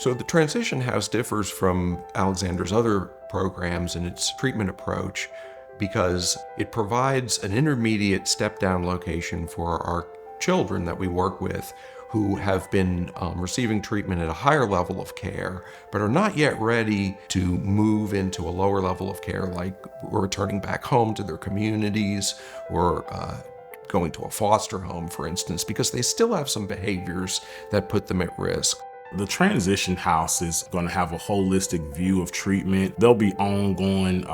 So the Transition House differs from Alexander's other programs in its treatment approach because it provides an intermediate step-down location for our children that we work with who have been receiving treatment at a higher level of care, but are not yet ready to move into a lower level of care, like returning back home to their communities or going to a foster home, for instance, because they still have some behaviors that put them at risk. The Transition House is going to have a holistic view of treatment. There'll be ongoing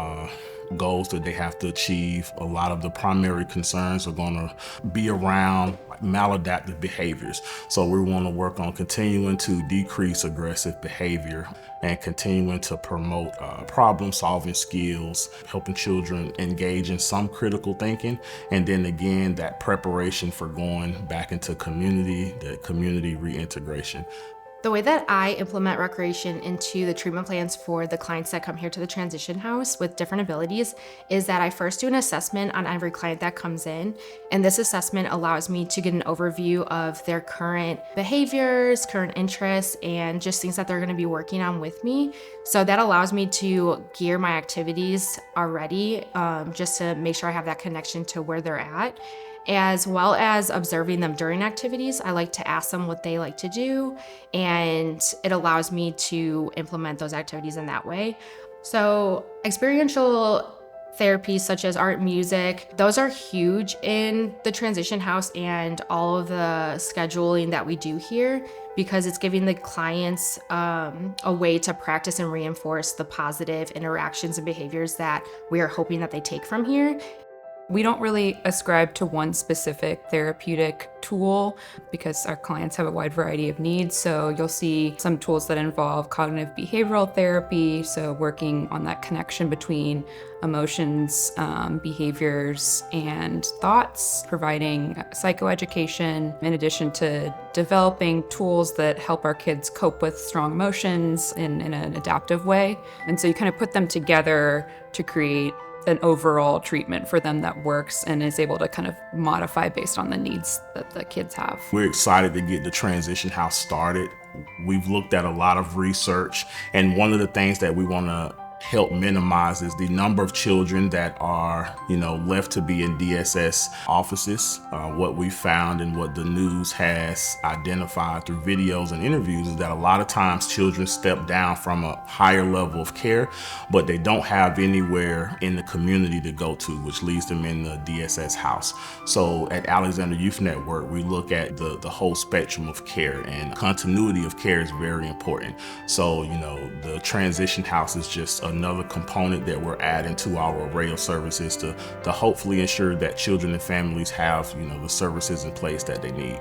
goals that they have to achieve. A lot of the primary concerns are going to be around maladaptive behaviors. So we want to work on continuing to decrease aggressive behavior and continuing to promote problem-solving skills, helping children engage in some critical thinking, and then again, that preparation for going back into community, the community reintegration. The way that I implement recreation into the treatment plans for the clients that come here to the Transition House with different abilities is that I first do an assessment on every client that comes in. And this assessment allows me to get an overview of their current behaviors, current interests, and just things that they're going to be working on with me. So that allows me to gear my activities already, just to make sure I have that connection to where they're at. As well as observing them during activities, I like to ask them what they like to do, and it allows me to implement those activities in that way. So experiential therapies such as art, music, those are huge in the Transition House and all of the scheduling that we do here, because it's giving the clients a way to practice and reinforce the positive interactions and behaviors that we are hoping that they take from here. We don't really ascribe to one specific therapeutic tool because our clients have a wide variety of needs. So you'll see some tools that involve cognitive behavioral therapy, so working on that connection between emotions, behaviors, and thoughts, providing psychoeducation, in addition to developing tools that help our kids cope with strong emotions in an adaptive way. And so you kind of put them together to create an overall treatment for them that works and is able to kind of modify based on the needs that the kids have. We're excited to get the Transition House started. We've looked at a lot of research, and one of the things that we want to help minimize is the number of children that are, left to be in DSS offices. What we found and what the news has identified through videos and interviews is that a lot of times children step down from a higher level of care, but they don't have anywhere in the community to go to, which leaves them in the DSS house. So at Alexander Youth Network, we look at the whole spectrum of care, and continuity of care is very important. So, the Transition House is just another component that we're adding to our array of services to hopefully ensure that children and families have, the services in place that they need.